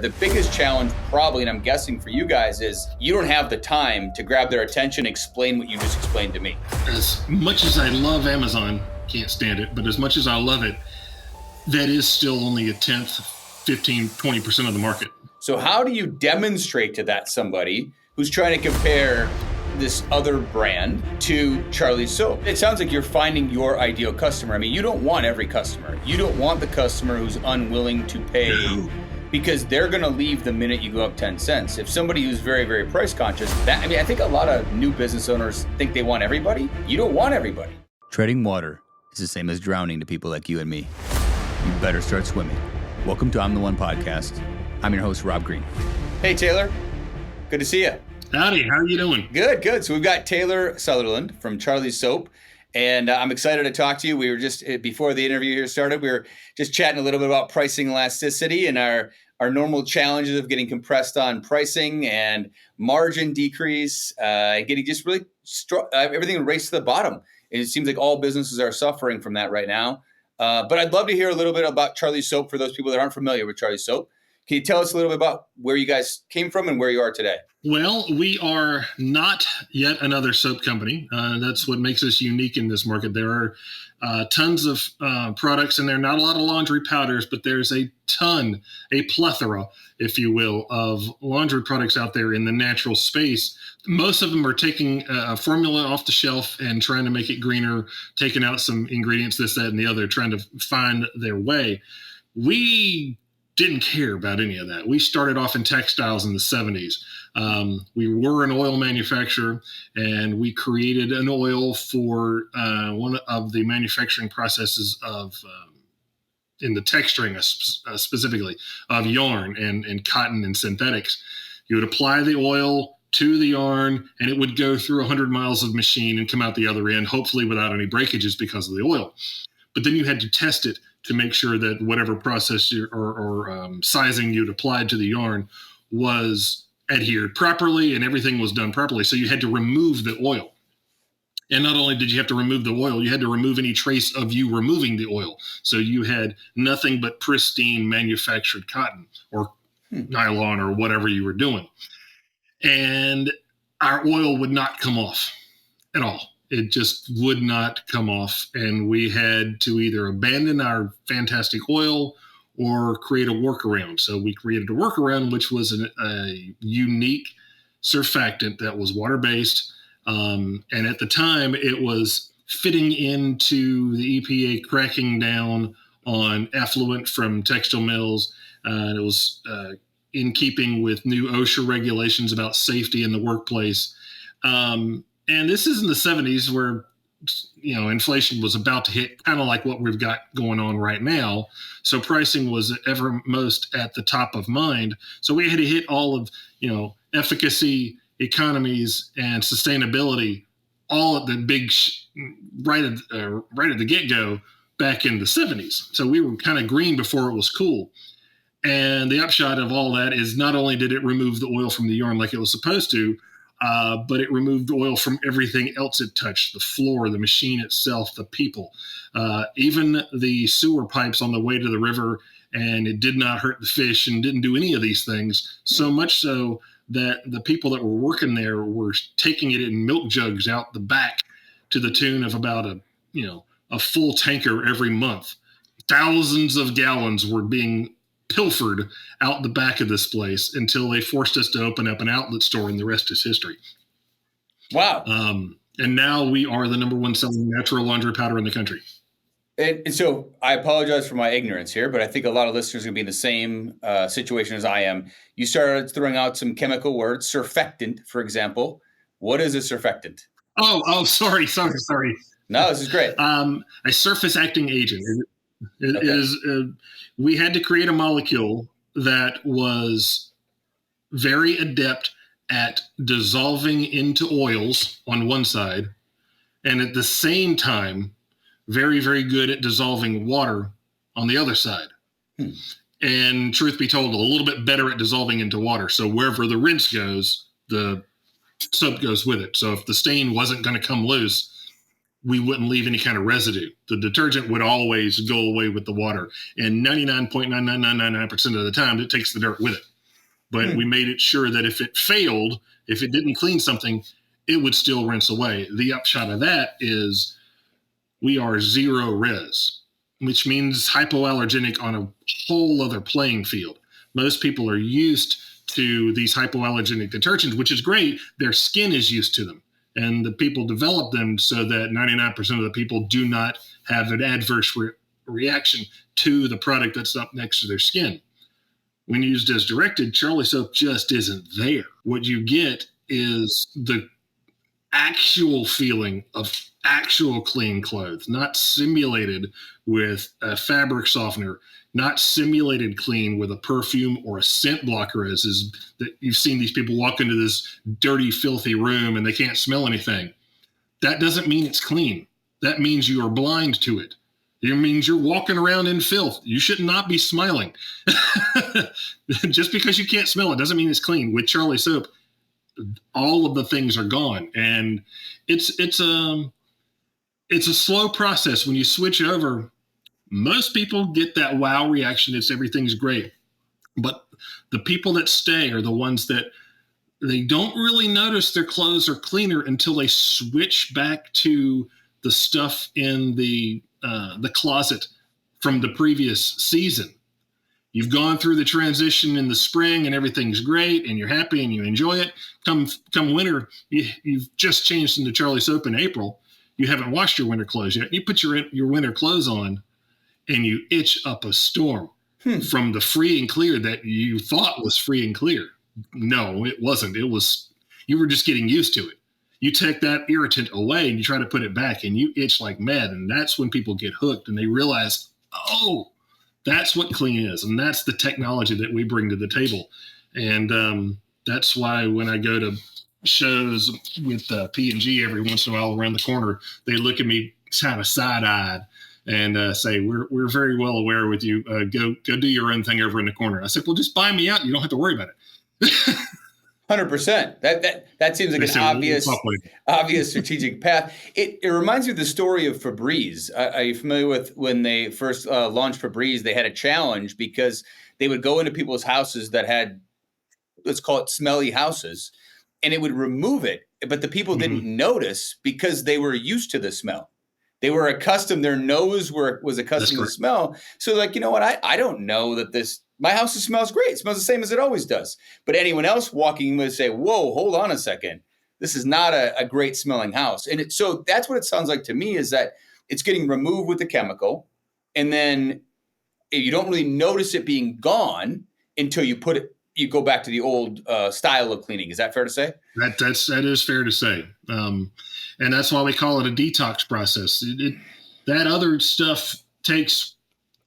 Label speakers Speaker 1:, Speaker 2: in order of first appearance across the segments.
Speaker 1: The biggest challenge probably, and I'm guessing for you guys, is you don't have the time to grab their attention and explain what you just explained to me.
Speaker 2: As much as I love Amazon, can't stand it, but as much as I love it, that is still only a 10th, 15, 20% of the market.
Speaker 1: So how do you demonstrate to that somebody who's trying to compare this other brand to Charlie's Soap? It sounds like you're finding your ideal customer. I mean, you don't want every customer. You don't want the customer who's unwilling to pay because they're going to leave the minute you go up 10 cents. If somebody who's very, very price conscious, I think a lot of new business owners think they want everybody. You don't want everybody.
Speaker 3: Treading water is the same as drowning to people like you and me. You better start swimming. Welcome to I'm the One podcast. I'm your host, Rob Green.
Speaker 1: Hey, Taylor. Good to see you.
Speaker 2: Howdy, how are you doing?
Speaker 1: Good. So we've got Taylor Sutherland from Charlie's Soap, and I'm excited to talk to you. We were just, before the interview here started, we were just chatting a little bit about pricing elasticity and our normal challenges of getting compressed on pricing and margin decrease, and getting just really everything raced to the bottom. It seems like all businesses are suffering from that right now. But I'd love to hear a little bit about Charlie's Soap for those people that aren't familiar with Charlie's Soap. Can you tell us a little bit about where you guys came from and where you are today?
Speaker 2: Well, we are not yet another soap company. That's what makes us unique in this market. There are tons of products in there, not a lot of laundry powders, but there's a plethora, if you will, of laundry products out there in the natural space. Most of them are taking a formula off the shelf and trying to make it greener, taking out some ingredients, this, that, and the other, trying to find their way. We didn't care about any of that. We started off in textiles in the 70s. We were an oil manufacturer, and we created an oil for one of the manufacturing processes of in the texturing specifically of yarn and cotton and synthetics. You would apply the oil to the yarn, and it would go through 100 miles of machine and come out the other end, hopefully without any breakages because of the oil. But then you had to test it to make sure that whatever process or sizing you'd applied to the yarn was adhered properly and everything was done properly. So you had to remove the oil. And not only did you have to remove the oil, you had to remove any trace of you removing the oil. So you had nothing but pristine manufactured cotton or nylon or whatever you were doing. And our oil would not come off at all. It just would not come off. And we had to either abandon our fantastic oil or create a workaround. So we created a workaround, which was a unique surfactant that was water-based. And at the time, it was fitting into the EPA cracking down on effluent from textile mills. It was in keeping with new OSHA regulations about safety in the workplace. And this is in the 70s where, inflation was about to hit, kind of like what we've got going on right now. So pricing was ever most at the top of mind. So we had to hit all of, efficacy, economies, and sustainability all at the big, right at the get-go back in the 70s. So we were kind of green before it was cool. And the upshot of all that is not only did it remove the oil from the yarn like it was supposed to, but it removed oil from everything else it touched, the floor, the machine itself, the people, even the sewer pipes on the way to the river, and it did not hurt the fish and didn't do any of these things, so much so that the people that were working there were taking it in milk jugs out the back to the tune of about a full tanker every month. Thousands of gallons were being pilfered out the back of this place until they forced us to open up an outlet store, and the rest is history.
Speaker 1: Wow.
Speaker 2: And now we are the number one selling natural laundry powder in the country.
Speaker 1: And so I apologize for my ignorance here, but I think a lot of listeners are going to be in the same situation as I am. You started throwing out some chemical words, surfactant, for example. What is a surfactant?
Speaker 2: Oh, sorry.
Speaker 1: No, this is great.
Speaker 2: A surface acting agent. We had to create a molecule that was very adept at dissolving into oils on one side, and at the same time, very, very good at dissolving water on the other side. And truth be told, a little bit better at dissolving into water. So wherever the rinse goes, the soap goes with it. So if the stain wasn't going to come loose, we wouldn't leave any kind of residue. The detergent would always go away with the water. And 99.99999% of the time, it takes the dirt with it. but we made it sure that if it failed, if it didn't clean something, it would still rinse away. The upshot of that is we are zero res, which means hypoallergenic on a whole other playing field. Most people are used to these hypoallergenic detergents, which is great. Their skin is used to them. And the people develop them so that 99% of the people do not have an adverse reaction to the product that's up next to their skin. When used as directed, Charlie soap just isn't there. What you get is the actual feeling of actual clean clothes, not simulated with a fabric softener, not simulated clean with a perfume or a scent blocker, as is that you've seen these people walk into this dirty, filthy room and they can't smell anything. That doesn't mean it's clean. That means you are blind to it. It means you're walking around in filth. You should not be smiling. Just because you can't smell it doesn't mean it's clean. With Charlie soap, all of the things are gone, and it's a slow process. When you switch over, most people get that wow reaction. Everything's great, but the people that stay are the ones that they don't really notice their clothes are cleaner until they switch back to the stuff in the closet from the previous season. You've gone through the transition in the spring and everything's great and you're happy and you enjoy it. Come winter, you've just changed into Charlie soap in April. You haven't washed your winter clothes yet. You put your winter clothes on and you itch up a storm from the free and clear that you thought was free and clear. No, it wasn't. You were just getting used to it. You take that irritant away and you try to put it back and you itch like mad. And that's when people get hooked and they realize, oh, that's what clean is. And that's the technology that we bring to the table. And that's why when I go to shows with P&G every once in a while around the corner, they look at me kind of side-eyed and say, we're very well aware with you. Go do your own thing over in the corner. I said, well, just buy me out. You don't have to worry about it.
Speaker 1: 100%. That seems like an obvious strategic path. It reminds me of the story of Febreze. Are you familiar with when they first launched Febreze? They had a challenge because they would go into people's houses that had, let's call it smelly houses, and it would remove it. But the people didn't notice because they were used to the smell. They were accustomed, their nose was accustomed to the smell. So like, you know what, I don't know that my house smells great. It smells the same as it always does. But anyone else walking would say, whoa, hold on a second. This is not a great smelling house. And so that's what it sounds like to me, is that it's getting removed with the chemical. And then you don't really notice it being gone until you go back to the old style of cleaning. Is that fair to say? That
Speaker 2: is fair to say. And that's why we call it a detox process. That other stuff takes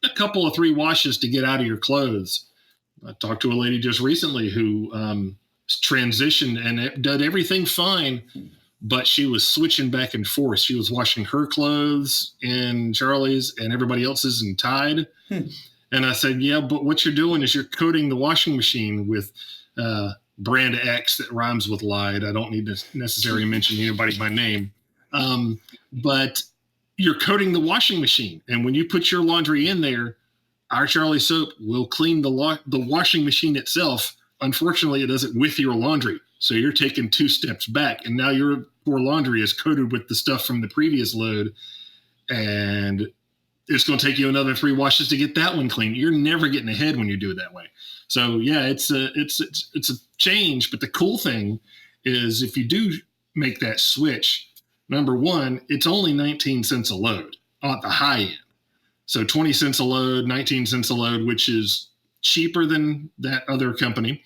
Speaker 2: a couple of 3 washes to get out of your clothes. I talked to a lady just recently who transitioned and did everything fine, but she was switching back and forth. She was washing her clothes in Charlie's and everybody else's in Tide. And I said, yeah, but what you're doing is you're coating the washing machine with brand X that rhymes with lied. I don't need to necessarily mention anybody by name. But you're coating the washing machine. And when you put your laundry in there, our Charlie soap will clean the washing machine itself. Unfortunately, it does it with your laundry. So you're taking 2 steps back. And now your poor laundry is coated with the stuff from the previous load. And it's going to take you another 3 washes to get that one clean. You're never getting ahead when you do it that way. So yeah, it's a change. But the cool thing is if you do make that switch, number one, it's only 19 cents a load at the high end. So 20 cents a load, 19 cents a load, which is cheaper than that other company.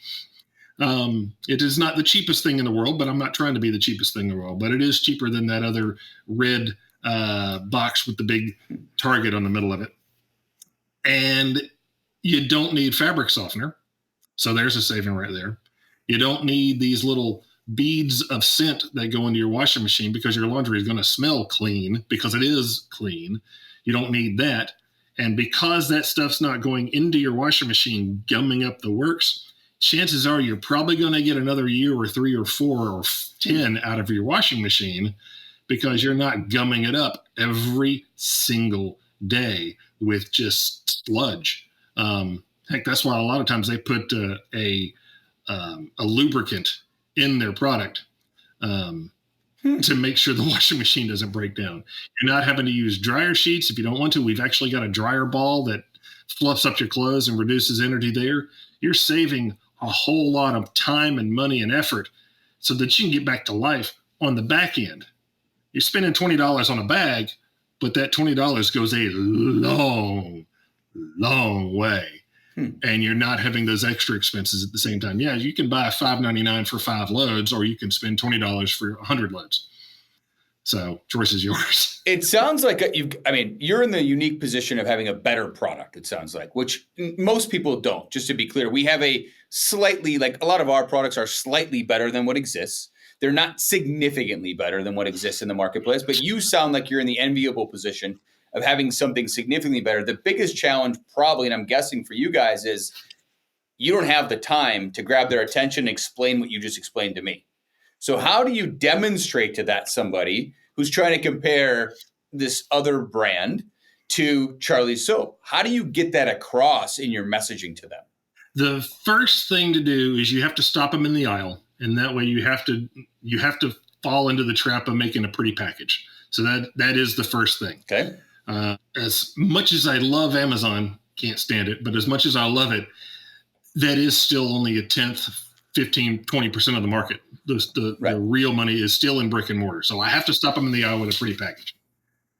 Speaker 2: It is not the cheapest thing in the world, but I'm not trying to be the cheapest thing in the world. But it is cheaper than that other red box with the big target on the middle of it. And you don't need fabric softener. So there's a saving right there. You don't need these little beads of scent that go into your washing machine because your laundry is going to smell clean because it is clean. You don't need that. And because that stuff's not going into your washing machine, gumming up the works, chances are you're probably going to get another year or 3 or 4 or 10 out of your washing machine because you're not gumming it up every single day with just sludge. Heck, that's why a lot of times they put a a lubricant in their product to make sure the washing machine doesn't break down. You're not having to use dryer sheets if you don't want to. We've actually got a dryer ball that fluffs up your clothes and reduces energy there. You're saving a whole lot of time and money and effort so that you can get back to life on the back end. You're spending $20 on a bag, but that $20 goes a long, long way. And you're not having those extra expenses at the same time. Yeah, you can buy $5.99 for 5 loads, or you can spend $20 for 100 loads. So choice is yours.
Speaker 1: It sounds like you're in the unique position of having a better product, it sounds like, which most people don't. Just to be clear, we have a lot of our products are slightly better than what exists. They're not significantly better than what exists in the marketplace, but you sound like you're in the enviable position of having something significantly better. The biggest challenge probably, and I'm guessing for you guys, is you don't have the time to grab their attention and explain what you just explained to me. So how do you demonstrate to that somebody who's trying to compare this other brand to Charlie's Soap? How do you get that across in your messaging to them?
Speaker 2: The first thing to do is you have to stop them in the aisle. And that way you have to fall into the trap of making a pretty package. So that is the first thing.
Speaker 1: Okay.
Speaker 2: As much as I love Amazon, can't stand it, but as much as I love it, that is still only a 10th, 15, 20% of the market. The real money is still in brick and mortar. So I have to stop them in the aisle with a pretty package.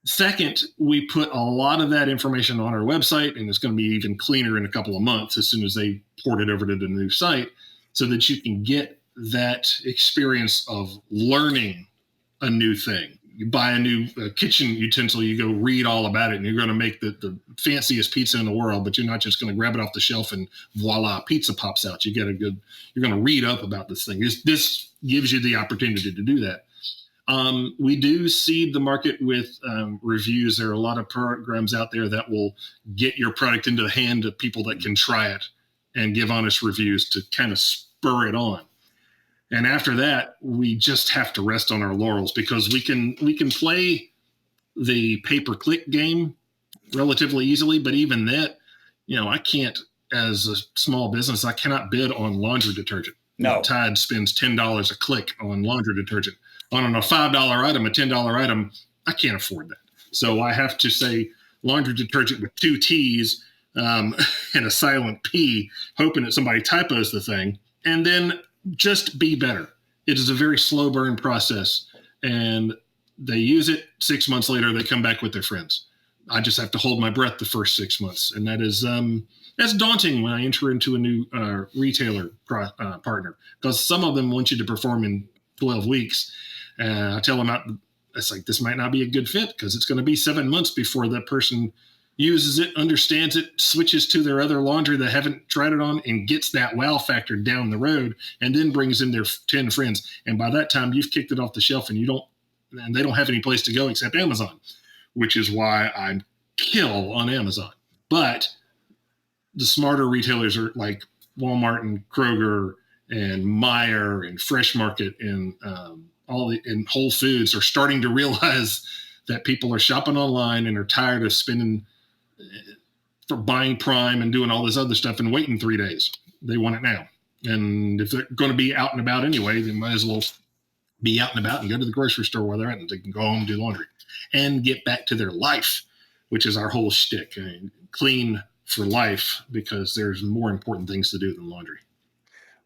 Speaker 2: Second, we put a lot of that information on our website, and it's going to be even cleaner in a couple of months as soon as they port it over to the new site, so that you can get that experience of learning a new thing. You buy a new kitchen utensil, you go read all about it, and you're going to make the fanciest pizza in the world, but you're not just going to grab it off the shelf and voila, pizza pops out. You're going to read up about this thing. This gives you the opportunity to do that. We do seed the market with reviews. There are a lot of programs out there that will get your product into the hand of people that can try it and give honest reviews to kind of spur it on. And after that, we just have to rest on our laurels, because we can play the pay-per-click game relatively easily. But even that, I can't, as a small business, I cannot bid on laundry detergent.
Speaker 1: No.
Speaker 2: Tide spends $10 a click on laundry detergent. On a $5 item, a $10 item, I can't afford that. So I have to say laundry detergent with 2 T's and a silent P, hoping that somebody typos the thing. And then just be better. It is a very slow burn process, and they use it. 6 months later, they come back with their friends. I just have to hold my breath the first 6 months. And that is, that's daunting when I enter into a new retailer partner, because some of them want you to perform in 12 weeks. I tell them, it's like, this might not be a good fit, because it's going to be 7 months before that person uses it, understands it, switches to their other laundry that haven't tried it on, and gets that wow factor down the road, and then brings in their 10 friends. And by that time, you've kicked it off the shelf, and they don't have any place to go except Amazon, which is why I kill on Amazon. But the smarter retailers are like Walmart and Kroger and Meijer and Fresh Market and and Whole Foods are starting to realize that people are shopping online and are tired of spending for buying Prime and doing all this other stuff and waiting 3 days. They want it now. And if they're going to be out and about anyway, they might as well be out and about and go to the grocery store where they're at, and they can go home and do laundry and get back to their life, which is our whole shtick. I mean, clean for life, because there's more important things to do than laundry.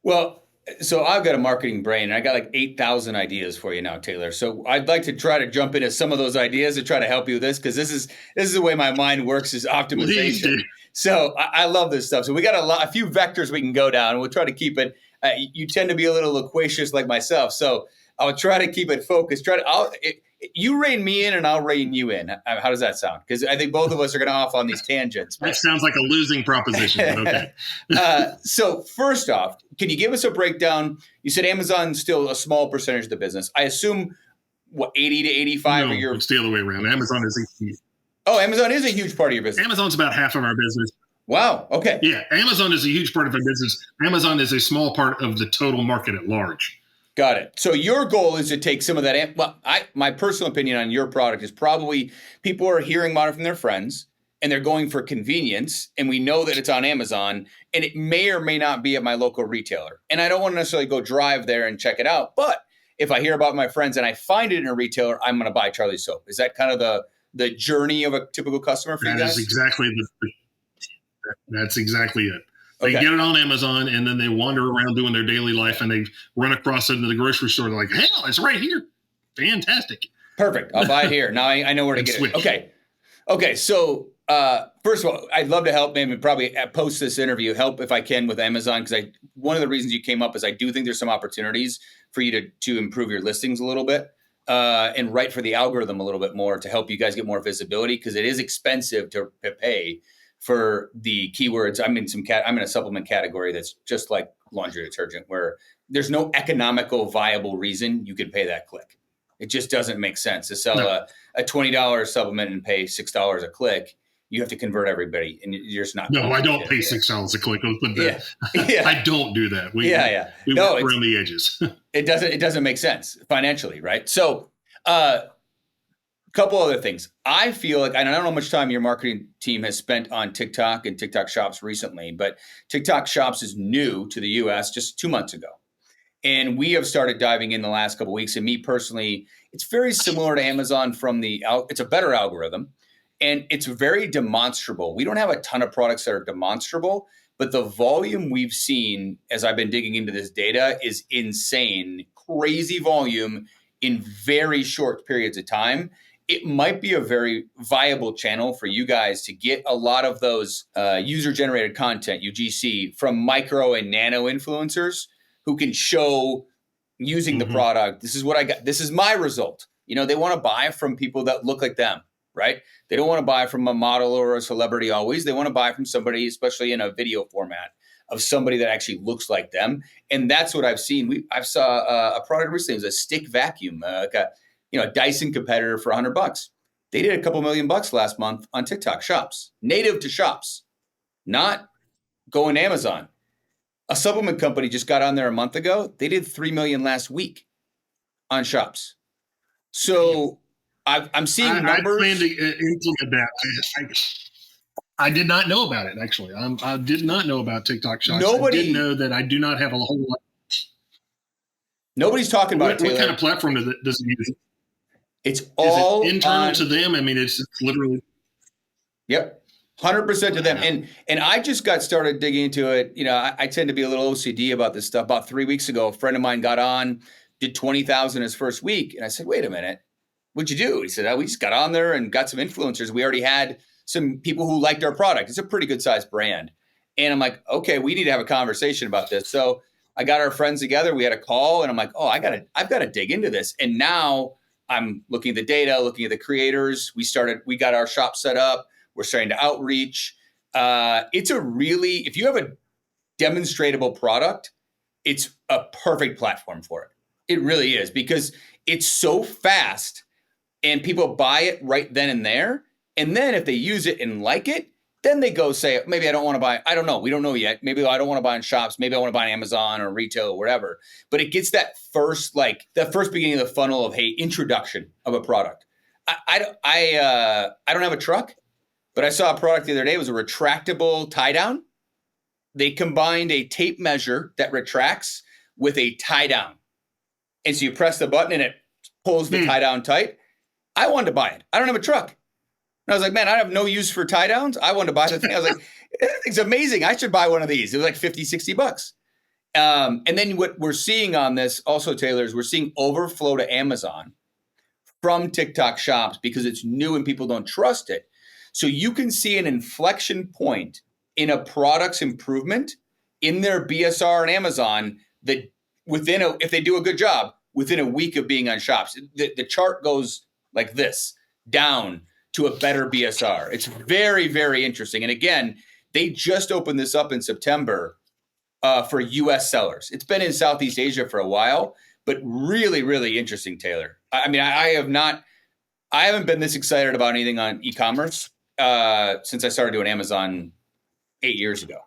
Speaker 2: Well,
Speaker 1: so I've got a marketing brain, and I got like 8,000 ideas for you now, Taylor. So I'd like to try to jump into some of those ideas to try to help you with this, because this is the way my mind works, is optimization. So I love this stuff. So we got a few vectors we can go down, and we'll try to keep it. You tend to be a little loquacious like myself, so I'll try to keep it focused. You rein me in, and I'll rein you in. How does that sound? Because I think both of us are going to off on these tangents.
Speaker 2: That sounds like a losing proposition. But
Speaker 1: okay. So first off, can you give us a breakdown? You said Amazon's still a small percentage of the business. I assume, 80 to 85
Speaker 2: no,
Speaker 1: of your...
Speaker 2: it's the other way around. Amazon is
Speaker 1: Amazon is a huge part of your business.
Speaker 2: Amazon's about half of our business.
Speaker 1: Wow. Okay.
Speaker 2: Yeah. Amazon is a huge part of our business. Amazon is a small part of the total market at large.
Speaker 1: Got it. So your goal is to take some of that. Well, my personal opinion on your product is probably people are hearing about it from their friends, and they're going for convenience, and we know that it's on Amazon, and it may or may not be at my local retailer. And I don't want to necessarily go drive there and check it out. But if I hear about my friends and I find it in a retailer, I'm going to buy Charlie's soap. Is that kind of the journey of a typical customer for you guys?
Speaker 2: That's exactly it. They
Speaker 1: Okay.
Speaker 2: get it on Amazon, and then they wander around doing their daily life, and they run across it in the grocery store. They're like, hell, it's right here. Fantastic.
Speaker 1: Perfect. I'll buy it here. Now I know where to
Speaker 2: And
Speaker 1: get
Speaker 2: switch.
Speaker 1: it. Okay. So first of all, I'd love to help, maybe probably post this interview, help if I can with Amazon, because one of the reasons you came up is I do think there's some opportunities for you to improve your listings a little bit and write for the algorithm a little bit more to help you guys get more visibility, because it is expensive to pay for the keywords. I'm in a supplement category that's just like laundry detergent, where there's no economical viable reason you could pay that click. It just doesn't make sense to sell a $20 supplement and pay $6 a click. You have to convert everybody, and you're just not.
Speaker 2: No, I don't pay $6 a click.
Speaker 1: Yeah.
Speaker 2: I don't do that. We
Speaker 1: No,
Speaker 2: work around the edges.
Speaker 1: It doesn't make sense financially, right? So, couple other things. I feel like, and I don't know how much time your marketing team has spent on TikTok and TikTok Shops recently, but TikTok Shops is new to the US just 2 months ago. And we have started diving in the last couple of weeks. And me personally, it's very similar to Amazon it's a better algorithm, and it's very demonstrable. We don't have a ton of products that are demonstrable, but the volume we've seen as I've been digging into this data is insane. Crazy volume in very short periods of time. It might be a very viable channel for you guys to get a lot of those user-generated content, UGC, from micro and nano influencers who can show using the product. This is what I got. This is my result. They want to buy from people that look like them, right? They don't want to buy from a model or a celebrity always. They want to buy from somebody, especially in a video format, of somebody that actually looks like them. And that's what I've seen. I saw a product recently. It was a stick vacuum, like a Dyson competitor for $100. They did a couple $1 million last month on TikTok Shops, native to Shops, not going to Amazon. A supplement company just got on there a month ago. They did $3 million last week on Shops. So I'm seeing numbers.
Speaker 2: I plan to implement that. I did not know about it, actually. I did not know about TikTok Shops. I did know that I do not have a whole lot.
Speaker 1: Nobody's talking about it,
Speaker 2: What kind of platform does it use?
Speaker 1: It's all
Speaker 2: internal to them. I mean, it's literally.
Speaker 1: Yep. 100% to them. And I just got started digging into it. I tend to be a little OCD about this stuff. About 3 weeks ago, a friend of mine got on, did 20,000 his first week. And I said, wait a minute, what'd you do? He said, we just got on there and got some influencers. We already had some people who liked our product. It's a pretty good sized brand. And I'm like, okay, we need to have a conversation about this. So I got our friends together. We had a call, and I'm like, I've got to dig into this. And now I'm looking at the data, looking at the creators. We got our shop set up. We're starting to outreach. If you have a demonstratable product, it's a perfect platform for it. It really is, because it's so fast and people buy it right then and there. And then if they use it and like it, then they go say, maybe I don't want to buy. I don't know. We don't know yet. Maybe I don't want to buy in Shops. Maybe I want to buy on Amazon or retail or whatever. But it gets that first beginning of the funnel of, hey, introduction of a product. I don't have a truck, but I saw a product the other day. It was a retractable tie down. They combined a tape measure that retracts with a tie down. And so you press the button and it pulls the tie down tight. I wanted to buy it. I don't have a truck. And I was like, man, I have no use for tie downs. I wanted to buy the thing. I was like, it's amazing. I should buy one of these. It was like $50-$60. And then what we're seeing on this also, Taylor, is we're seeing overflow to Amazon from TikTok Shops because it's new and people don't trust it. So you can see an inflection point in a product's improvement in their BSR on Amazon that if they do a good job, within a week of being on Shops, the chart goes like this, down to a better BSR. It's very, very interesting. And again, they just opened this up in September for US sellers. It's been in Southeast Asia for a while, but really, really interesting, Taylor. I mean, I haven't been this excited about anything on e-commerce since I started doing Amazon 8 years ago.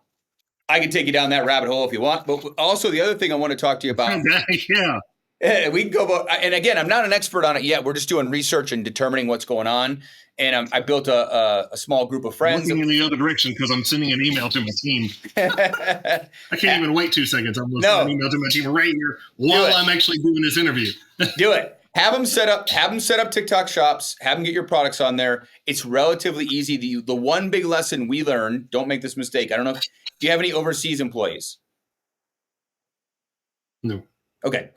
Speaker 1: I can take you down that rabbit hole if you want. But also the other thing I want to talk to you about.
Speaker 2: Yeah.
Speaker 1: We can go about, and again, I'm not an expert on it yet. We're just doing research and determining what's going on. And I built a small group of friends.
Speaker 2: Looking in the other direction because I'm sending an email to my team. I can't even wait 2 seconds. I'm sending an email to my team right here while I'm actually doing this interview.
Speaker 1: Do it. Have them set up TikTok shops. Have them get your products on there. It's relatively easy. The one big lesson we learned, don't make this mistake. I don't know. Do you have any overseas employees?
Speaker 2: No.
Speaker 1: Okay.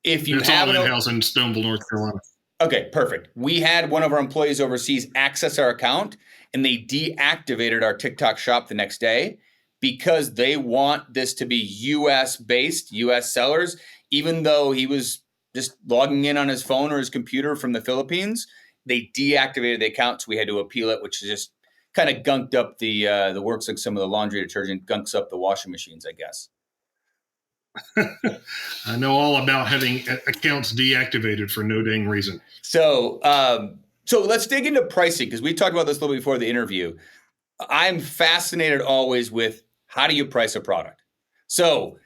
Speaker 1: If you
Speaker 2: it's
Speaker 1: have
Speaker 2: all in-house in Stoneville, North Carolina.
Speaker 1: Okay, perfect. We had one of our employees overseas access our account, and they deactivated our TikTok shop the next day because they want this to be U.S.-based, U.S. sellers, even though he was just logging in on his phone or his computer from the Philippines. They deactivated the account, so we had to appeal it, which just kind of gunked up the works, like some of the laundry detergent gunks up the washing machines, I guess.
Speaker 2: I know all about having accounts deactivated for no dang reason.
Speaker 1: So let's dig into pricing, because we talked about this a little before the interview. I'm fascinated always with how do you price a product? So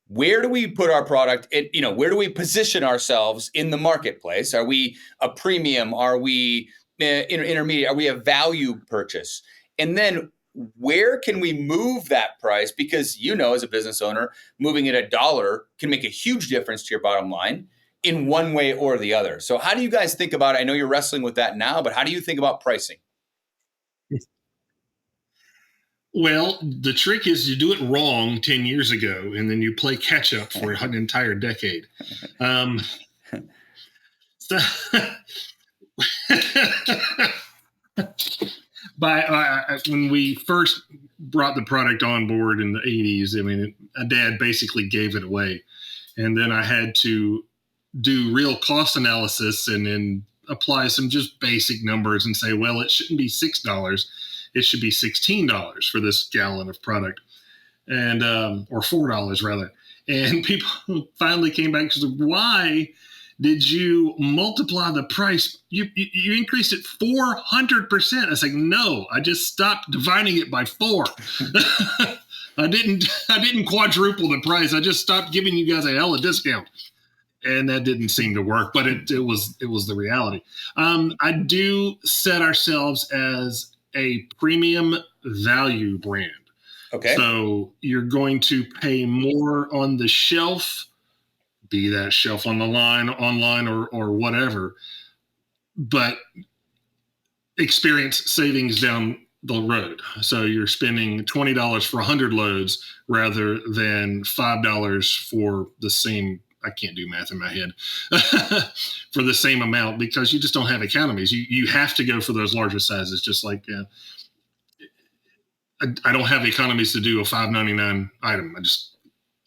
Speaker 1: where do we put our product? Where do we position ourselves in the marketplace? Are we a premium? Are we intermediate? Are we a value purchase? And then where can we move that price? Because, as a business owner, moving it $1 can make a huge difference to your bottom line in one way or the other. So how do you guys think about it? I know you're wrestling with that now, but how do you think about pricing?
Speaker 2: Well, the trick is you do it wrong 10 years ago, and then you play catch up for an entire decade. When we first brought the product on board in the 80s, Dad basically gave it away. And then I had to do real cost analysis and then apply some just basic numbers and say, well, it shouldn't be $6. It should be $16 for this gallon of product, and or $4 rather. And people finally came back and said, why did you multiply the price? You increased it 400%. I was like, no, I just stopped dividing it by 4. I didn't quadruple the price. I just stopped giving you guys a hella discount. And that didn't seem to work, but it was the reality. I do set ourselves as a premium value brand.
Speaker 1: Okay.
Speaker 2: So you're going to pay more on the shelf, be that shelf on the line, online, or whatever, but experience savings down the road. So you're spending $20 for 100 loads rather than $5 for the same. I can't do math in my head for the same amount, because you just don't have economies. You have to go for those larger sizes. Just like I don't have economies to do a $5.99 item. I just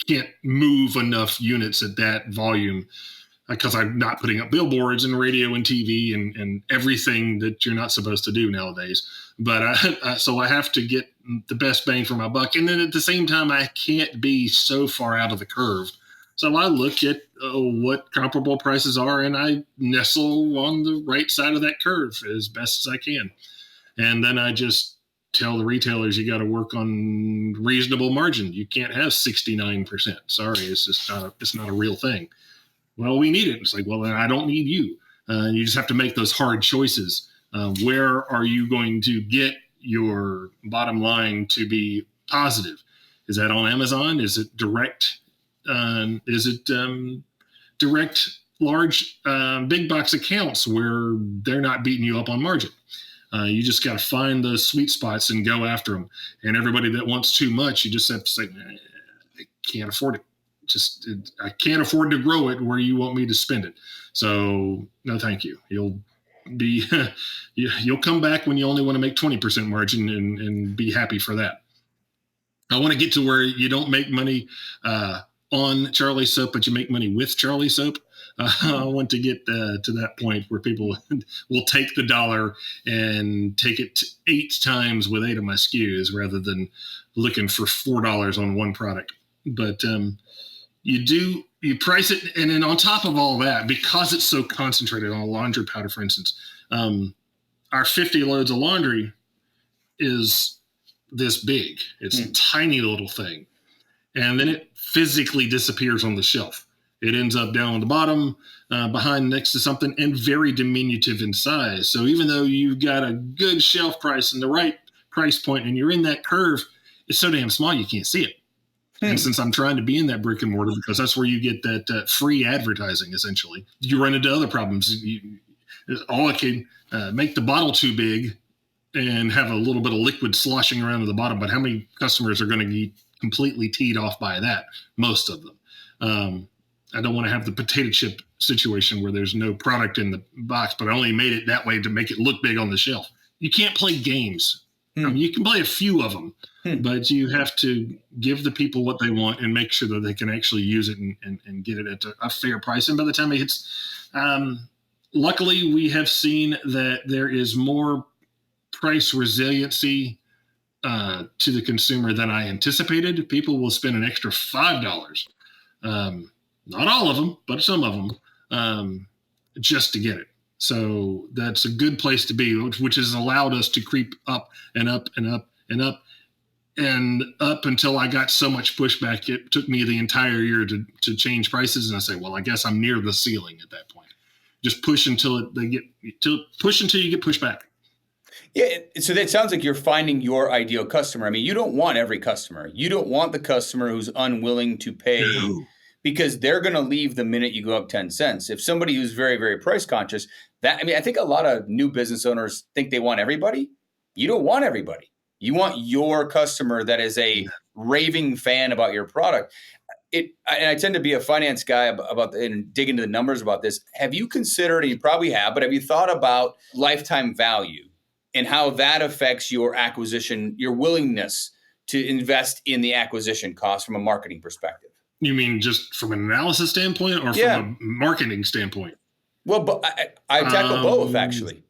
Speaker 2: can't move enough units at that volume because I'm not putting up billboards and radio and TV and everything that you're not supposed to do nowadays. But so I have to get the best bang for my buck. And then at the same time, I can't be so far out of the curve. So I look at what comparable prices are, and I nestle on the right side of that curve as best as I can. And then I just tell the retailers, you got to work on reasonable margin. You can't have 69%. Sorry, it's not a real thing. Well, we need it. It's like, well, then I don't need you. You just have to make those hard choices. Where are you going to get your bottom line to be positive? Is that on Amazon? Is it direct? Direct large big box accounts where they're not beating you up on margin? You just got to find those sweet spots and go after them. And everybody that wants too much, you just have to say, I can't afford it. I can't afford to grow it where you want me to spend it. So no, thank you. You'll come back when you only want to make 20% margin and be happy for that. I want to get to where you don't make money on Charlie Soap, but you make money with Charlie Soap. I want to get to that point where people will take the $1 and take it 8 times with 8 of my SKUs rather than looking for $4 on one product. But you price it, and then on top of all that, because it's so concentrated on a laundry powder, for instance, our 50 loads of laundry is this big. It's a tiny little thing. And then it physically disappears on the shelf. It ends up down on the bottom, behind next to something, and very diminutive in size. So even though you've got a good shelf price and the right price point and you're in that curve, it's so damn small you can't see it. And since I'm trying to be in that brick and mortar, because that's where you get that free advertising, essentially, you run into other problems. All I can make the bottle too big and have a little bit of liquid sloshing around at the bottom. But how many customers are going to be completely teed off by that? Most of them. I don't want to have the potato chip situation where there's no product in the box, but I only made it that way to make it look big on the shelf. You can't play games. I mean, you can play a few of them, but you have to give the people what they want and make sure that they can actually use it and get it at a fair price. And by the time it hits, luckily we have seen that there is more price resiliency to the consumer than I anticipated. People will spend an extra $5. Not all of them, but some of them, just to get it. So that's a good place to be, which has allowed us to creep up and up and up and up and up until I got so much pushback. It took me the entire year to change prices. And I say, well, I guess I'm near the ceiling at that point. Just push until you get pushed back.
Speaker 1: Yeah. So that sounds like you're finding your ideal customer. I mean, you don't want every customer. You don't want the customer who's unwilling to pay. No. Because they're going to leave the minute you go up 10 cents. If somebody who's very, very price conscious, I think a lot of new business owners think they want everybody. You don't want everybody. You want your customer that is a raving fan about your product. And I tend to be a finance guy and dig into the numbers about this. Have you considered, and you probably have, but have you thought about lifetime value and how that affects your acquisition, your willingness to invest in the acquisition cost from a marketing perspective?
Speaker 2: You mean just from an analysis standpoint or from a marketing standpoint?
Speaker 1: Well, but I tackle both, actually.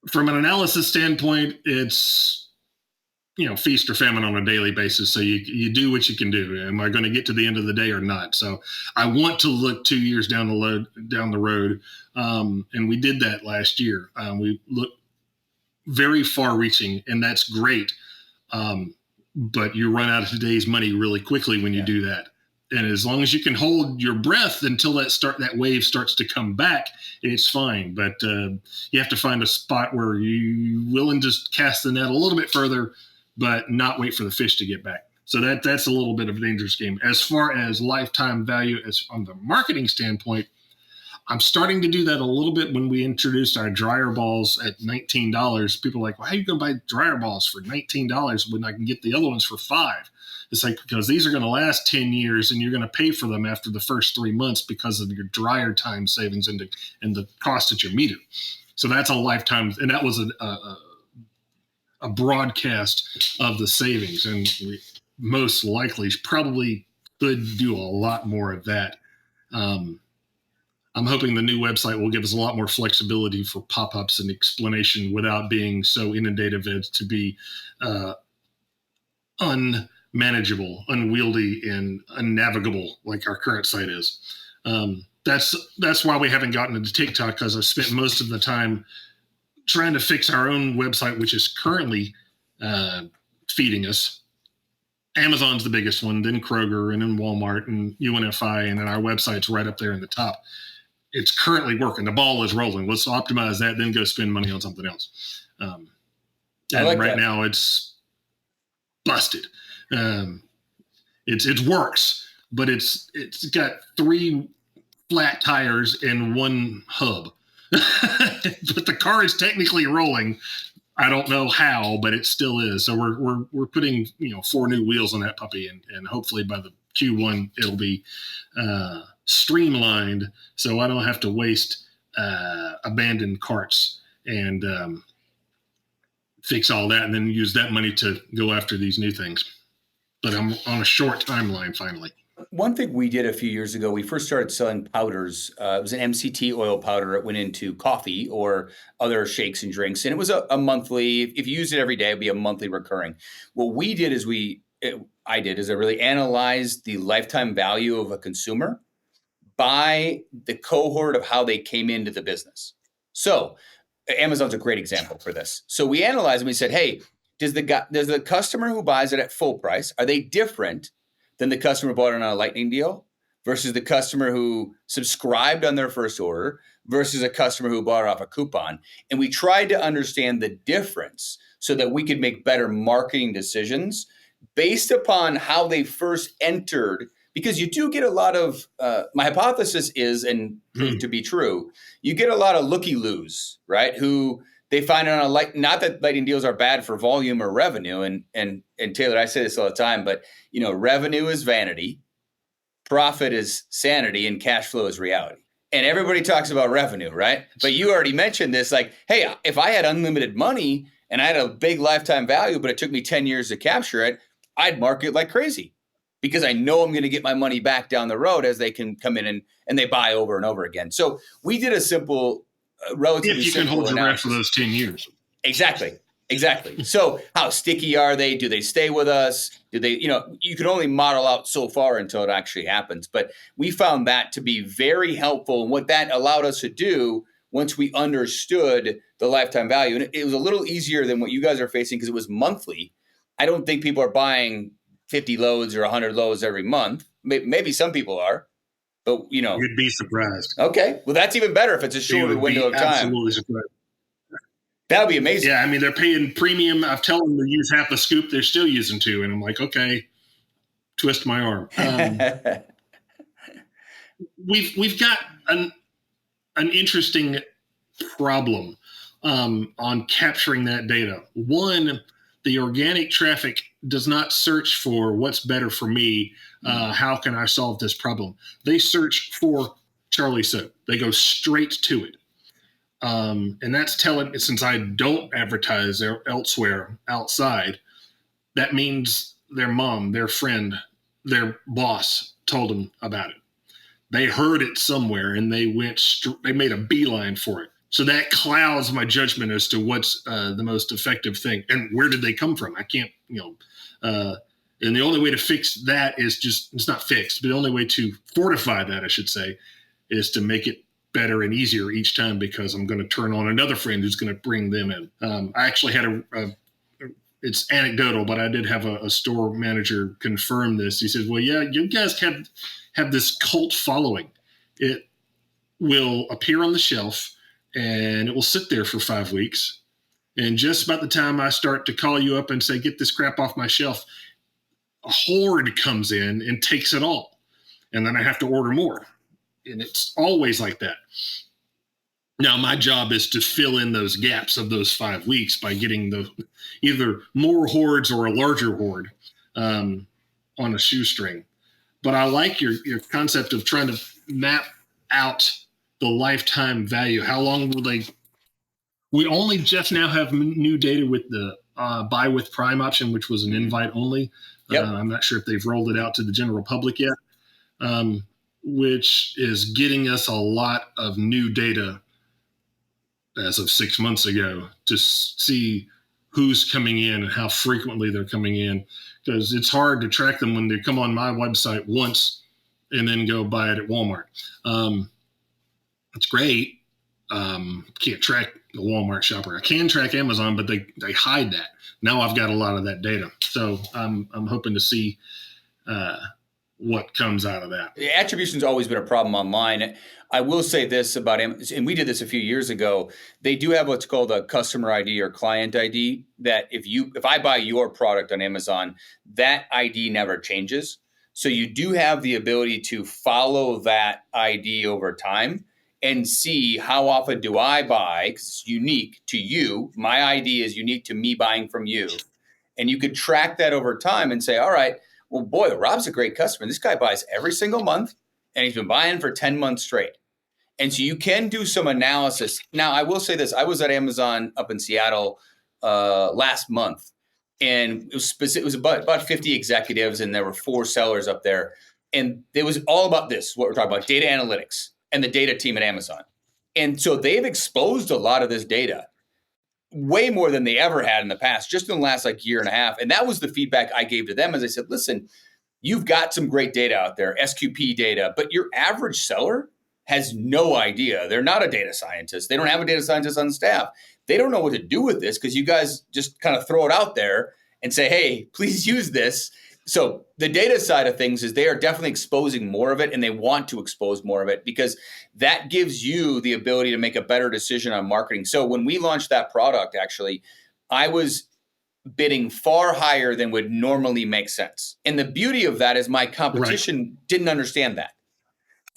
Speaker 2: From an analysis standpoint, it's, feast or famine on a daily basis. So you do what you can do. Am I going to get to the end of the day or not? So I want to look 2 years down the road. And we did that last year. We looked very far reaching, and that's great. But you run out of today's money really quickly when you do that. And as long as you can hold your breath until that wave starts to come back, it's fine. But you have to find a spot where you're willing to cast the net a little bit further, but not wait for the fish to get back. So that's a little bit of a dangerous game. As far as lifetime value, as on the marketing standpoint, I'm starting to do that a little bit when we introduced our dryer balls at $19. People are like, well, how are you going to buy dryer balls for $19 when I can get the other ones for $5? It's like, because these are going to last 10 years and you're going to pay for them after the first 3 months because of your dryer time savings and the cost at your meter. So that's a lifetime. And that was a broadcast of the savings. And we most likely probably could do a lot more of that. I'm hoping the new website will give us a lot more flexibility for pop-ups and explanation without being so inundative as to be unmanageable, unwieldy, and unnavigable like our current site is. That's why we haven't gotten into TikTok, because I've spent most of the time trying to fix our own website, which is currently feeding us. Amazon's the biggest one, then Kroger, and then Walmart, and UNFI, and then our website's right up there in the top. It's currently working. The ball is rolling. Let's optimize that, then go spend money on something else. And right now it's busted. It works, but it's got 3 flat tires and 1 hub. But the car is technically rolling. I don't know how, but it still is. So we're putting 4 new wheels on that puppy, and hopefully by the Q1 it'll be streamlined, so I don't have to waste abandoned carts and fix all that, and then use that money to go after these new things. But I'm on a short timeline finally.
Speaker 1: One thing we did a few years ago, we first started selling powders. It was an MCT oil powder. It went into coffee or other shakes and drinks. And it was a monthly, if you use it every day, it'd be a monthly recurring. What we did is I really analyzed the lifetime value of a consumer by the cohort of how they came into the business. So Amazon's a great example for this. So we analyzed and we said, hey, does the customer who buys it at full price, are they different than the customer who bought it on a lightning deal versus the customer who subscribed on their first order versus a customer who bought it off a coupon. And we tried to understand the difference so that we could make better marketing decisions based upon how they first entered. Because you do get a lot of, my hypothesis is, and proved to be true, you get a lot of looky-loos, right? Who they find it on a not that lightning deals are bad for volume or revenue. And Taylor, I say this all the time, but revenue is vanity, profit is sanity, and cash flow is reality. And everybody talks about revenue, right? But you already mentioned this, like, hey, if I had unlimited money and I had a big lifetime value, but it took me 10 years to capture it, I'd market like crazy because I know I'm going to get my money back down the road as they can come in and they buy over and over again. So we did a simple, relatively simple analysis. If you can hold your breath
Speaker 2: for those 10 years.
Speaker 1: Exactly. So how sticky are they? Do they stay with us? Do they, you can only model out so far until it actually happens. But we found that to be very helpful. And what that allowed us to do once we understood the lifetime value, and it was a little easier than what you guys are facing because it was monthly. I don't think people are buying 50 loads or 100 loads every month. Maybe some people are, but
Speaker 2: you'd be surprised.
Speaker 1: Okay. Well, that's even better if it's a shorter window of time.
Speaker 2: Absolutely surprised.
Speaker 1: That would be amazing.
Speaker 2: Yeah, I mean, they're paying premium. I've told them to use half a scoop. They're still using 2. And I'm like, okay, twist my arm. We've got an interesting problem on capturing that data. One, the organic traffic does not search for what's better for me. How can I solve this problem? They search for Charlie Soap. They go straight to it. And that's telling, since I don't advertise elsewhere outside, that means their mom, their friend, their boss told them about it. They heard it somewhere and they they made a beeline for it. So that clouds my judgment as to what's the most effective thing and where did they come from? I can't, and the only way to fix that is it's not fixed, but the only way to fortify that, I should say, is to make it better and easier each time because I'm going to turn on another friend who's going to bring them in. I actually had it's anecdotal, but I did have a store manager confirm this. He said, well, yeah, you guys have this cult following. It will appear on the shelf and it will sit there for 5 weeks. And just about the time I start to call you up and say, get this crap off my shelf, a horde comes in and takes it all. And then I have to order more. And it's always like that. Now, my job is to fill in those gaps of those 5 weeks by getting either more hordes or a larger horde on a shoestring. But I like your concept of trying to map out the lifetime value. How long will they? We only just now have new data with the buy with Prime option, which was an invite only.
Speaker 1: Yep.
Speaker 2: I'm not sure if they've rolled it out to the general public yet. Which is getting us a lot of new data as of 6 months ago to see who's coming in and how frequently they're coming in, because it's hard to track them when they come on my website once and then go buy it at Walmart. It's great. Can't track the Walmart shopper. I can track Amazon, but they hide that. Now I've got a lot of that data. So I'm hoping to see what comes out of that.
Speaker 1: Attribution's always been a problem online. I will say this about Amazon, and we did this a few years ago. They do have what's called a customer ID or client ID that if I buy your product on Amazon, that ID never changes. So you do have the ability to follow that ID over time and see how often do I buy, because it's unique to you. My ID is unique to me buying from you. And you could track that over time and say, all right, well, boy, Rob's a great customer. This guy buys every single month, and he's been buying for 10 months straight. And so you can do some analysis. Now, I will say this. I was at Amazon up in Seattle last month, and it was about 50 executives, and there were 4 sellers up there. And it was all about this, what we're talking about, data analytics and the data team at Amazon. And so they've exposed a lot of this data, way more than they ever had in the past, just in the last year and a half. And that was the feedback I gave to them as I said, listen, you've got some great data out there, SQP data, but your average seller has no idea. They're not a data scientist. They don't have a data scientist on staff. They don't know what to do with this because you guys just kind of throw it out there and say, hey, please use this. So the data side of things is they are definitely exposing more of it, and they want to expose more of it because that gives you the ability to make a better decision on marketing. So when we launched that product, actually, I was bidding far higher than would normally make sense. And the beauty of that is my competition didn't understand that.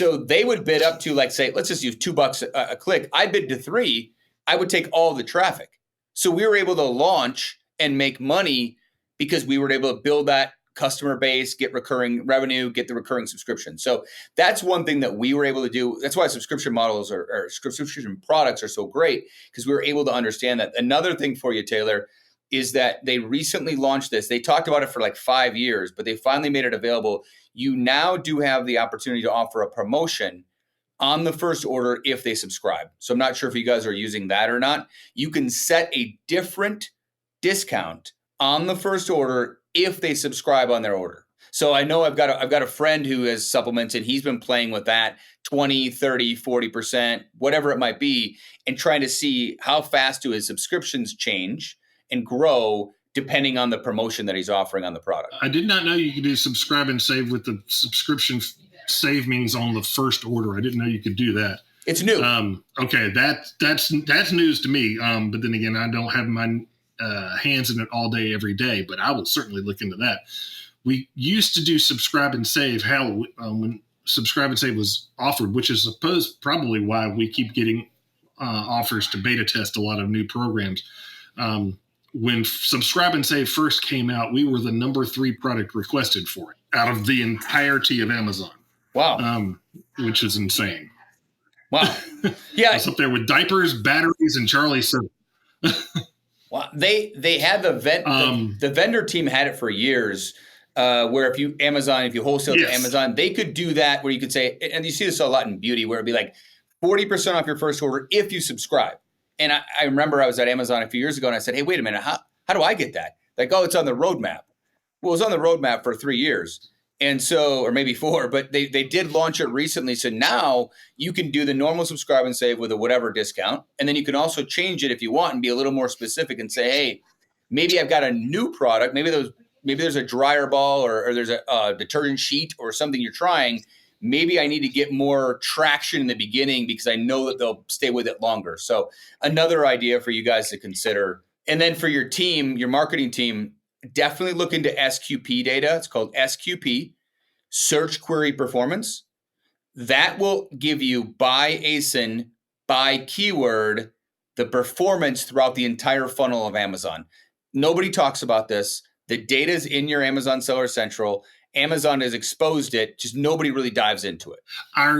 Speaker 1: So they would bid up to, like, say, let's just use $2 a click. I bid to $3. I would take all the traffic. So we were able to launch and make money because we were able to build that customer base, get recurring revenue, get the recurring subscription. So that's one thing that we were able to do. That's why subscription models or subscription products are so great, because we were able to understand that. Another thing for you, Taylor, is that they recently launched this. They talked about it for like 5 years, but they finally made it available. You now do have the opportunity to offer a promotion on the first order if they subscribe. So I'm not sure if you guys are using that or not. You can set a different discount on the first order if they subscribe on their order. So I know I've got a friend who has supplements, and he's been playing with that 20, 30, 40%, whatever it might be, and trying to see how fast do his subscriptions change and grow depending on the promotion that he's offering on the product.
Speaker 2: I did not know you could do subscribe and save with the subscription savings on the first order. I didn't know you could do that.
Speaker 1: It's new.
Speaker 2: Okay, that's news to me. But then again, I don't have my hands in it all day, every day, but I will certainly look into that. We used to do subscribe and save when subscribe and save was offered, which is probably why we keep getting offers to beta test a lot of new programs. When subscribe and save first came out, we were the number 3 product requested for it out of the entirety of Amazon.
Speaker 1: Wow.
Speaker 2: Which is insane.
Speaker 1: Wow. Yeah.
Speaker 2: It's up there with diapers, batteries, and Charlie soap.
Speaker 1: Wow. They had the vendor team had it for years, where if you wholesale to Amazon, they could do that where you could say, and you see this a lot in beauty, where it'd be like 40% off your first order if you subscribe. And I remember I was at Amazon a few years ago, and I said, hey, wait a minute, how do I get that? Like, oh, it's on the roadmap. Well, it was on the roadmap for 3 years. And so, or maybe 4, but they did launch it recently. So now you can do the normal subscribe and save with a whatever discount. And then you can also change it if you want and be a little more specific and say, hey, maybe I've got a new product. Maybe there's a dryer ball or there's a detergent sheet or something you're trying. Maybe I need to get more traction in the beginning because I know that they'll stay with it longer. So another idea for you guys to consider. And then for your team, your marketing team, definitely look into SQP data. It's called SQP, Search Query Performance. That will give you by ASIN, by keyword, the performance throughout the entire funnel of Amazon. Nobody talks about this. The data is in your Amazon Seller Central. Amazon has exposed it, just nobody really dives into it.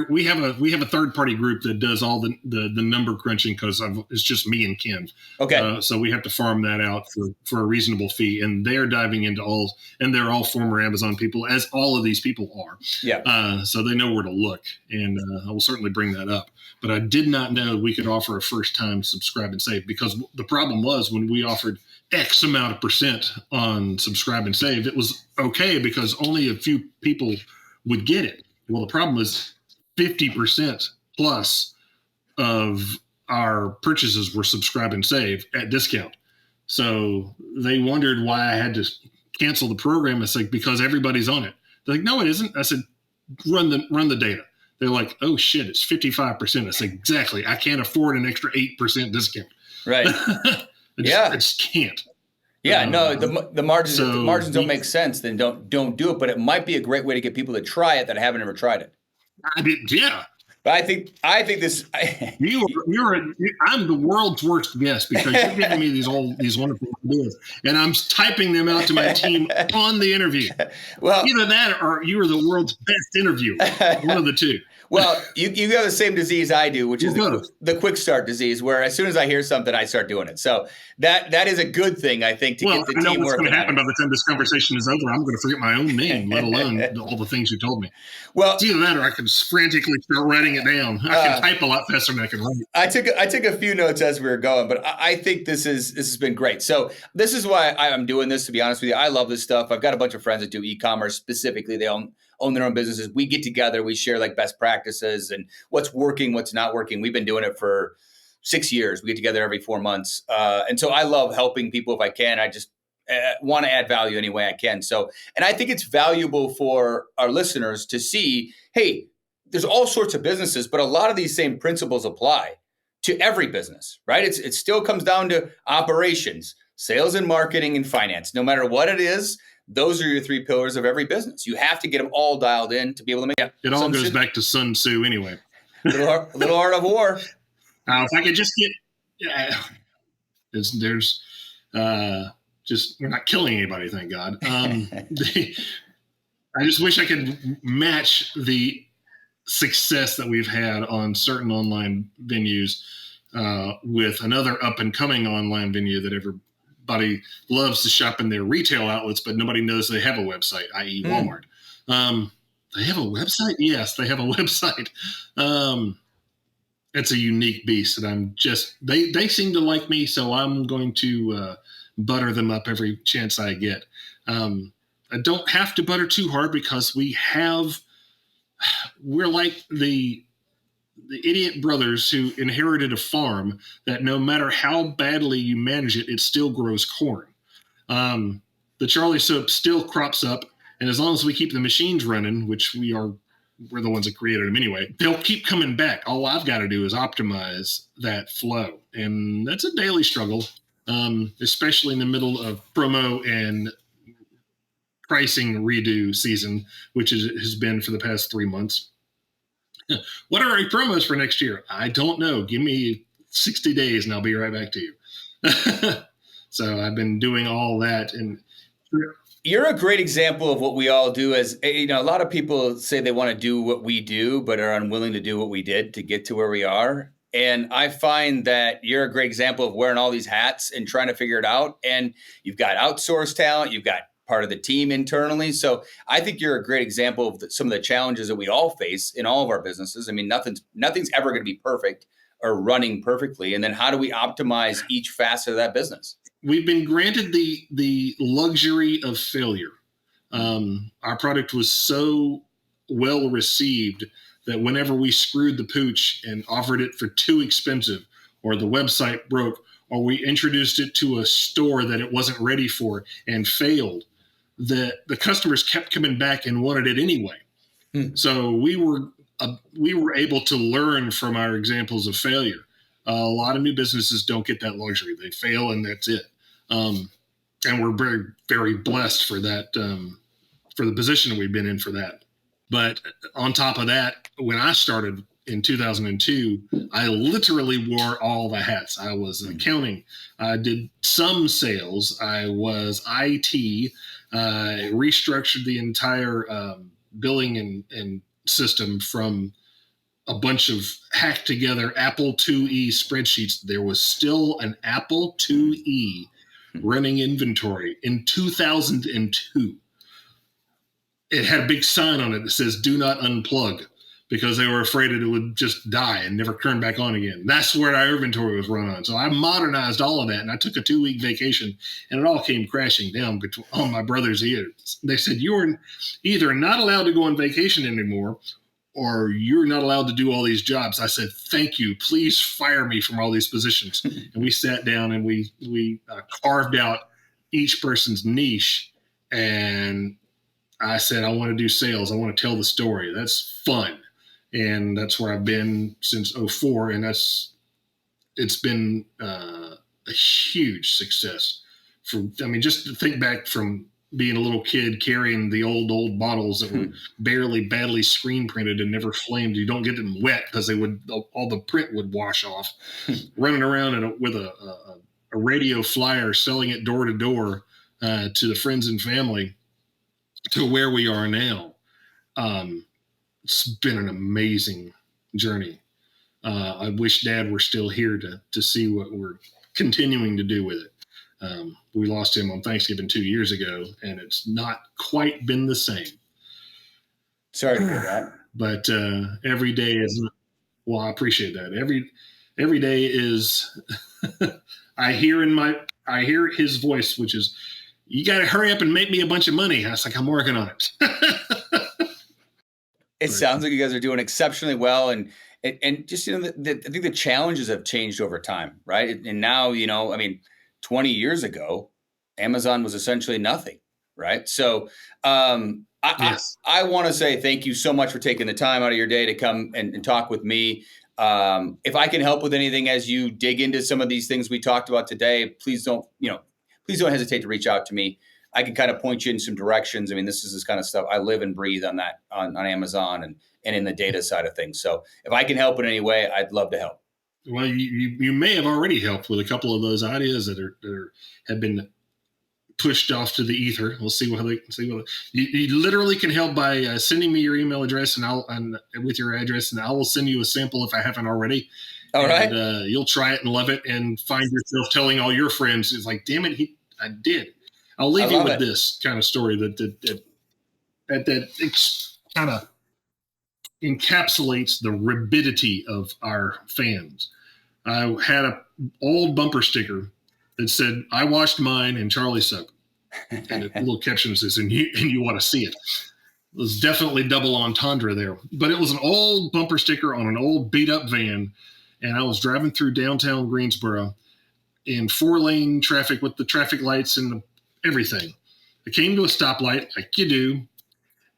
Speaker 2: We have a third party group that does all the number crunching because it's just me and Ken.
Speaker 1: Okay.
Speaker 2: So we have to farm that out for a reasonable fee, and they're diving into and they're all former Amazon people, as all of these people are.
Speaker 1: Yeah.
Speaker 2: So they know where to look, and I will certainly bring that up. But I did not know we could offer a first time subscribe and save, because the problem was when we offered X amount of percent on subscribe and save, it was okay because only a few people would get it. Well, the problem was 50% plus of our purchases were subscribe and save at discount. So they wondered why I had to cancel the program. It's like, because everybody's on it. They're like, no, it isn't. I said, run the data. They're like, oh shit, it's 55%. I said, exactly. I can't afford an extra 8% discount.
Speaker 1: Right.
Speaker 2: I just can't.
Speaker 1: Yeah, no, the margins don't make sense. Then don't do it. But it might be a great way to get people to try it that haven't ever tried it.
Speaker 2: I did, yeah.
Speaker 1: But I think this.
Speaker 2: I'm the world's worst guest because you're giving me these wonderful ideas, and I'm typing them out to my team on the interview. Well, either that or you are the world's best interviewer. One of the two.
Speaker 1: Well, you have the same disease I do, which is the quick start disease, where as soon as I hear something, I start doing it. So that is a good thing, I think, to get the team working. I know what's going to happen
Speaker 2: by the time this conversation is over. I'm going to forget my own name, let alone all the things you told me.
Speaker 1: Well,
Speaker 2: it's either that or I can frantically start writing it down. I can type a lot faster than I can write.
Speaker 1: I took a few notes as we were going, but I think this has been great. So this is why I'm doing this, to be honest with you. I love this stuff. I've got a bunch of friends that do e-commerce specifically. They own their own businesses. We get together, we share like best practices and what's working, what's not working. We've been doing it for 6 years. We get together every 4 months. And so I love helping people if I can. want to add value any way I can. So, and I think it's valuable for our listeners to see, hey, there's all sorts of businesses, but a lot of these same principles apply to every business, right? It still comes down to operations, sales and marketing and finance. No matter what it is, those are your three pillars of every business. You have to get them all dialed in to be able to make
Speaker 2: it. All goes back to Sun Tzu anyway.
Speaker 1: little art of war.
Speaker 2: If I could just get, there's just, we're not killing anybody, thank God. I just wish I could match the success that we've had on certain online venues with another up and coming online venue that everybody loves to shop in their retail outlets, but nobody knows they have a website, i.e. Walmart. They have a website? Yes, they have a website. It's a unique beast, and they seem to like me, so I'm going to butter them up every chance I get. I don't have to butter too hard because we're like the idiot brothers who inherited a farm that no matter how badly you manage it, it still grows corn. The Charlie soap still crops up, and as long as we keep the machines running, which we're the ones that created them anyway, they'll keep coming back. All I've got to do is optimize that flow. And that's a daily struggle, especially in the middle of promo and pricing redo season, which has been for the past 3 months. What are our promos for next year? I don't know. Give me 60 days and I'll be right back to you. So I've been doing all that. And
Speaker 1: you're a great example of what we all do. As a lot of people say they want to do what we do, but are unwilling to do what we did to get to where we are. And I find that you're a great example of wearing all these hats and trying to figure it out. And you've got outsourced talent, you've got part of the team internally. So I think you're a great example of some of the challenges that we all face in all of our businesses. I mean, nothing's ever going to be perfect or running perfectly. And then how do we optimize each facet of that business?
Speaker 2: We've been granted the luxury of failure. Our product was so well received that whenever we screwed the pooch and offered it for too expensive, or the website broke, or we introduced it to a store that it wasn't ready for and failed, the customers kept coming back and wanted it anyway. So we were able to learn from our examples of failure. A lot of new businesses don't get that luxury. They fail and that's it. And we're very, very blessed for that, for the position we've been in for that. But on top of that, when I started in 2002, I literally wore all the hats. I was accounting. I did some sales. I was IT. I restructured the entire billing and system from a bunch of hacked together Apple IIe spreadsheets. There was still an Apple IIe running inventory in 2002. It had a big sign on it that says, "Do not unplug," because they were afraid it would just die and never turn back on again. That's where our inventory was run on. So I modernized all of that, and I took a 2-week vacation, and it all came crashing down on my brother's ears. They said, "You're either not allowed to go on vacation anymore, or you're not allowed to do all these jobs." I said, "Thank you. Please fire me from all these positions." And we sat down and we carved out each person's niche. And I said, "I want to do sales. I want to tell the story. That's fun." And that's where I've been since 2004. And it's been a huge success. Just to think back from being a little kid carrying the old bottles that were barely badly screen printed and never flamed. You don't get them wet because all the print would wash off. Running around with a radio flyer, selling it door to door to the friends and family, to where we are now. It's been an amazing journey. I wish Dad were still here to see what we're continuing to do with it. We lost him on Thanksgiving 2 years ago, and it's not quite been the same.
Speaker 1: Sorry to hear that.
Speaker 2: But every day is, well, I appreciate that. Every day is, I hear his voice, which is, "You got to hurry up and make me a bunch of money." I was like, "I'm working on it."
Speaker 1: It sounds like you guys are doing exceptionally well. And just, I think the challenges have changed over time, right? And now, 20 years ago, Amazon was essentially nothing, right? So
Speaker 2: Yes.
Speaker 1: I want to say thank you so much for taking the time out of your day to come and talk with me. If I can help with anything as you dig into some of these things we talked about today, please don't hesitate to reach out to me. I can kind of point you in some directions. I mean, this is this kind of stuff I live and breathe on that on Amazon and in the data side of things. So if I can help in any way, I'd love to help.
Speaker 2: Well, you may have already helped with a couple of those ideas that have been pushed off to the ether. We'll see what you literally can help by sending me your email address and with your address, and I will send you a sample if I haven't already.
Speaker 1: All right.
Speaker 2: You'll try it and love it, and find yourself telling all your friends, "It's like, damn it, I did." I'll leave you with this kind of story that kind of encapsulates the rabidity of our fans. I had an old bumper sticker that said, "I washed mine in Charlie soap," and a little caption says, "And you want to see it." It was definitely double entendre there, but it was an old bumper sticker on an old beat up van, and I was driving through downtown Greensboro in 4-lane traffic with the traffic lights and everything. I came to a stoplight, like you do,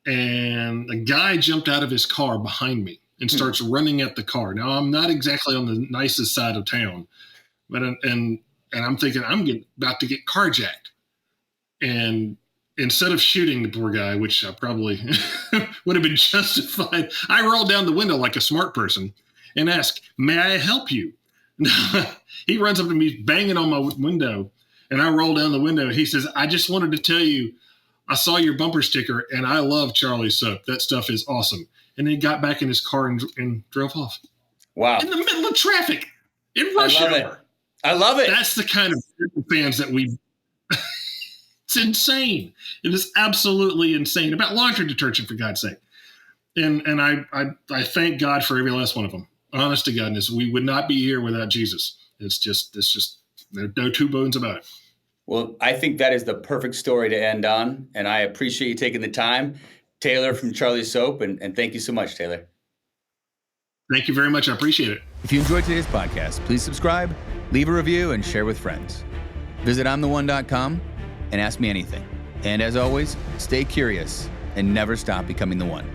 Speaker 2: and a guy jumped out of his car behind me and starts running at the car. Now, I'm not exactly on the nicest side of town, but and I'm thinking I'm about to get carjacked. And instead of shooting the poor guy, which I probably would have been justified, I rolled down the window like a smart person and asked, "May I help you?" He runs up to me, banging on my window, and I roll down the window. He says, "I just wanted to tell you, I saw your bumper sticker, and I love Charlie soap. That stuff is awesome." And he got back in his car and drove off.
Speaker 1: Wow.
Speaker 2: In the middle of traffic in rush hour.
Speaker 1: I love it.
Speaker 2: That's the kind of fans that we... It's insane. It is absolutely insane. About laundry detergent, for God's sake. And I thank God for every last one of them. Honest to goodness, we would not be here without Jesus. It's just there's no two bones about it.
Speaker 1: Well, I think that is the perfect story to end on, and I appreciate you taking the time. Taylor from Charlie Soap, and thank you so much, Taylor.
Speaker 2: Thank you very much. I appreciate it.
Speaker 3: If you enjoyed today's podcast, please subscribe, leave a review, and share with friends. Visit I'mTheOne.com and ask me anything. And as always, stay curious and never stop becoming the one.